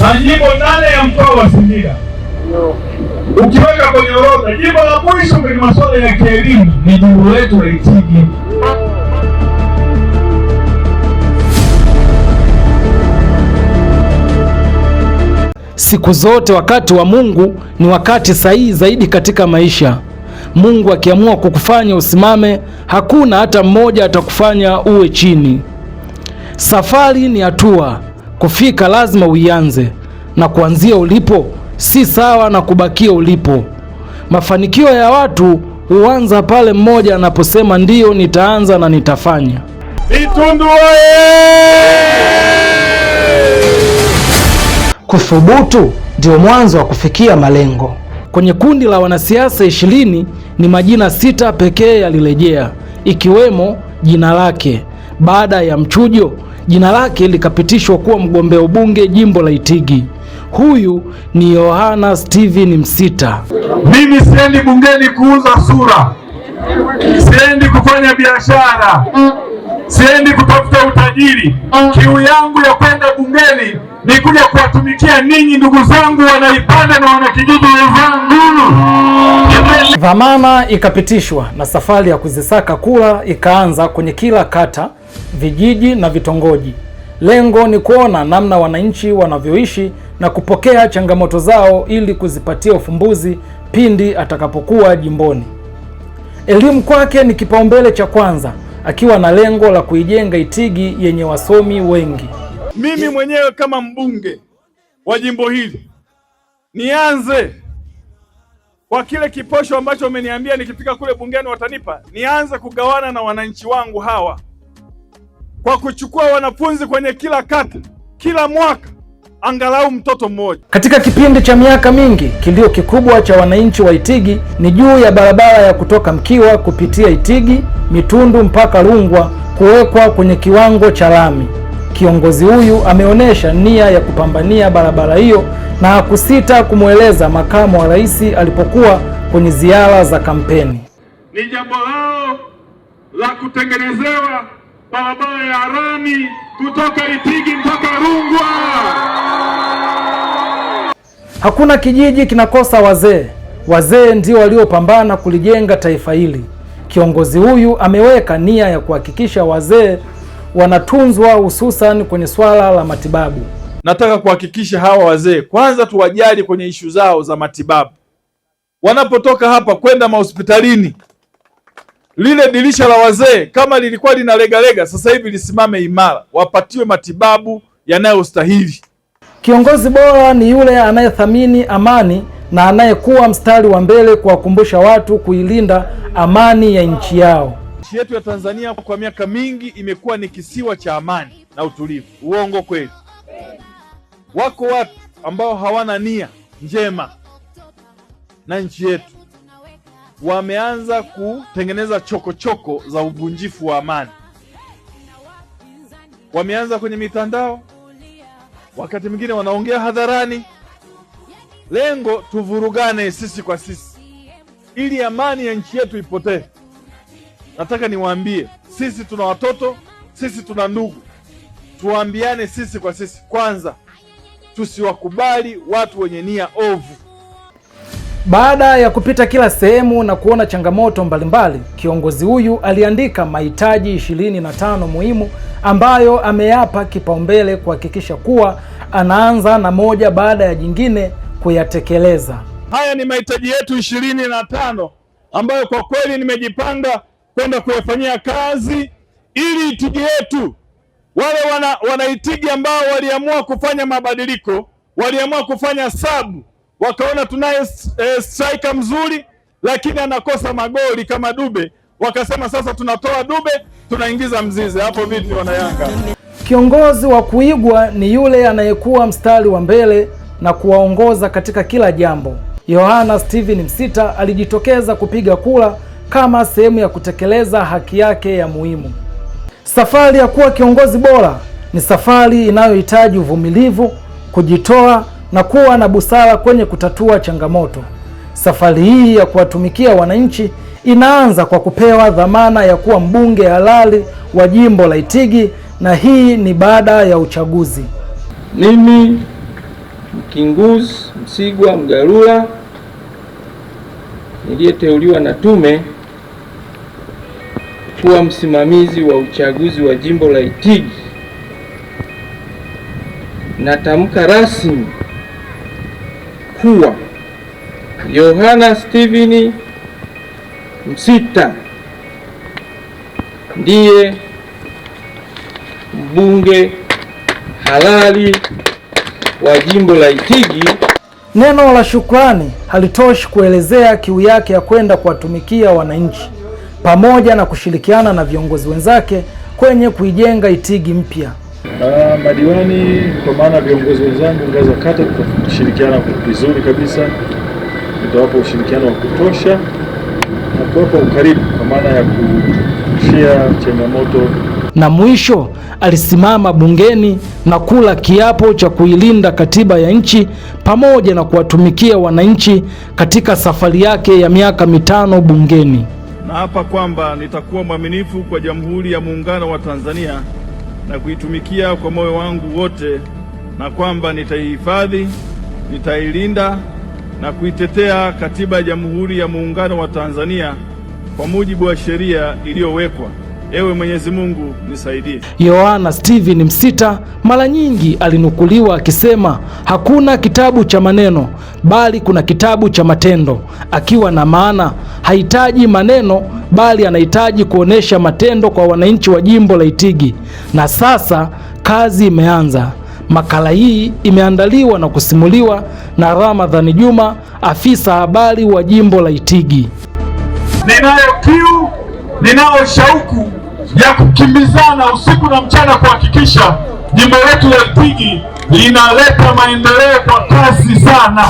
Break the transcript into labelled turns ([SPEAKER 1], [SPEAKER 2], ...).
[SPEAKER 1] majimbo 8 ya mkoa wa Singida. Ukiweka kwenye orodha, jimbo la mwisho kwenye masuala ya kielimu ni jimbo letu la Itigi.
[SPEAKER 2] Siku zote wakati wa Mungu ni wakati sahihi zaidi katika maisha. Mungu akiamua kukufanya usimame, hakuna hata mmoja atakufanya uwe chini. Safari ni hatua, kufika lazima uianze, na kuanzia ulipo si sawa na kubakia ulipo. Mafanikio ya watu huanza pale mmoja anaposema ndiyo, nitaanza na nitafanya.
[SPEAKER 1] Itundu oye!
[SPEAKER 2] Kuthubutu ndio mwanzo wa kufikia malengo. Kwenye kundi la wanasiasa 20 ni majina 6 pekee yalirejea, ikiwemo jina lake. Baada ya mchujo, jina lake likapitishwa kuwa mgombea ubunge jimbo la Itigi. Huyu ni Yohana Steven Msita.
[SPEAKER 1] Mimi siendi bungeni kuuza sura, siendi kufanya biashara, siendi kutafuta utajiri. Kiu yangu ya kwenda bungeni ni kuja kuwatumikia ninyi ndugu zangu wanaipanda na wanakijiji wenzangu.
[SPEAKER 2] Dhamana ikapitishwa na safari ya kuzisaka kura ikaanza kwenye kila kata, vijiji na vitongoji. Lengo ni kuona namna wananchi wanavyoishi na kupokea changamoto zao ili kuzipatia ufumbuzi pindi atakapokuwa jimboni. Elimu kwake ni kipaumbele cha kwanza, akiwa na lengo la kuijenga Itigi yenye wasomi wengi.
[SPEAKER 1] Mimi mwenyewe kama mbunge wa jimbo hili nianze kwa kile kiposho ambacho umeniambia nikifika kule bungeni watanipa, nianze kugawana na wananchi wangu hawa kwa kuchukua wanafunzi kwenye kila kata, kila mwaka angalau mtoto mmoja.
[SPEAKER 2] Katika kipindi cha miaka mingi, kilio kikubwa cha wananchi wa Itigi ni juu ya barabara ya kutoka Mkiwa kupitia Itigi, Mitundu mpaka Rungwa kuwekwa kwenye kiwango cha lami. Kiongozi huyu ameonyesha nia ya kupambania barabara hiyo na hakusita kumweleza makamu wa rais alipokuwa kwenye ziara za kampeni.
[SPEAKER 1] Ni jambo lao la kutengenezewa barabara ya rami kutoka Itigi mpaka Rungwa.
[SPEAKER 2] Hakuna kijiji kinakosa wazee. Wazee ndio waliopambana kulijenga taifa hili. Kiongozi huyu ameweka nia ya kuhakikisha wazee wanatunzwa, hususan kwenye swala la matibabu.
[SPEAKER 1] Nataka kuhakikisha hawa wazee kwanza tuwajali kwenye ishu zao za matibabu. Wanapotoka hapa kwenda mahospitalini, lile dirisha la wazee kama lilikuwa linalegalega, sasa hivi lisimame imara, wapatiwe matibabu yanayostahili.
[SPEAKER 2] Kiongozi bora ni yule anayethamini amani na anayekuwa mstari wa mbele kuwakumbusha watu kuilinda amani ya nchi yao.
[SPEAKER 1] Nchi yetu ya Tanzania kwa miaka mingi imekuwa ni kisiwa cha amani na utulivu. Uongo kweli? Wako watu ambao hawana nia njema na nchi yetu, wameanza kutengeneza chokochoko za uvunjifu wa amani. Wameanza kwenye mitandao, wakati mwingine wanaongea hadharani. Lengo tuvurugane sisi kwa sisi ili amani ya nchi yetu ipotee. Nataka niwaambie, sisi tuna watoto, sisi tuna ndugu, tuambiane sisi kwa sisi. Kwanza tusiwakubali watu wenye nia ovu.
[SPEAKER 2] Baada ya kupita kila sehemu na kuona changamoto mbalimbali, kiongozi huyu aliandika mahitaji 25 muhimu ambayo ameyapa kipaumbele kuhakikisha kuwa anaanza na moja baada ya jingine kuyatekeleza.
[SPEAKER 1] Haya ni mahitaji yetu 25 ambayo kwa kweli nimejipanga kwenda kuyafanyia kazi ili Itigi yetu, wale wana Itigi ambao waliamua kufanya mabadiliko, waliamua kufanya sabu, wakaona tunaye striker mzuri lakini anakosa magoli kama Dube, wakasema sasa tunatoa Dube tunaingiza Mzize. Hapo vipi wana Yanga?
[SPEAKER 2] Kiongozi wa kuigwa ni yule anayekuwa mstari wa mbele na kuwaongoza katika kila jambo. Yohana Steven Msita alijitokeza kupiga kura kama sehemu ya kutekeleza haki yake ya muhimu. Safari ya kuwa kiongozi bora ni safari inayohitaji uvumilivu, kujitoa na kuwa na busara kwenye kutatua changamoto. Safari hii ya kuwatumikia wananchi inaanza kwa kupewa dhamana ya kuwa mbunge halali wa jimbo la Itigi, na hii ni baada ya uchaguzi.
[SPEAKER 1] Mimi
[SPEAKER 3] Mkinguzi Msigwa Mgalula niliyeteuliwa na tume kuwa msimamizi wa uchaguzi wa jimbo la Itigi, natamka rasmi kuwa Yohana Steven Msita ndiye mbunge halali wa jimbo la Itigi.
[SPEAKER 2] Neno la shukrani halitoshi kuelezea kiu yake ya kwenda kuwatumikia wananchi pamoja na kushirikiana na viongozi wenzake kwenye kuijenga Itigi mpya.
[SPEAKER 1] Madiwani kwa maana viongozi wenzangu ngazi ya kata tutashirikiana vizuri kabisa, tutawapa ushirikiano wa kutosha na kuwapa ukaribu kwa maana ya kushare changamoto.
[SPEAKER 2] Na mwisho alisimama bungeni na kula kiapo cha kuilinda katiba ya nchi pamoja na kuwatumikia wananchi katika safari yake ya miaka 5 bungeni.
[SPEAKER 1] Naapa kwamba nitakuwa mwaminifu kwa Jamhuri ya Muungano wa Tanzania na kuitumikia kwa moyo wangu wote, na kwamba nitaihifadhi, nitailinda na kuitetea katiba ya Jamhuri ya Muungano wa Tanzania kwa mujibu wa sheria iliyowekwa. Ewe Mwenyezi Mungu nisaidie.
[SPEAKER 2] Yohana Steven Msita mara nyingi alinukuliwa akisema hakuna kitabu cha maneno bali kuna kitabu cha matendo, akiwa na maana hahitaji maneno bali anahitaji kuonesha matendo kwa wananchi wa jimbo la Itigi. Na sasa kazi imeanza. Makala hii imeandaliwa na kusimuliwa na Ramadhani Juma, afisa habari wa jimbo la Itigi.
[SPEAKER 4] Ninayo kiu, ninao shauku ya kukimbizana usiku na mchana kuhakikisha jimbo letu la Itigi linaleta maendeleo kwa kasi sana.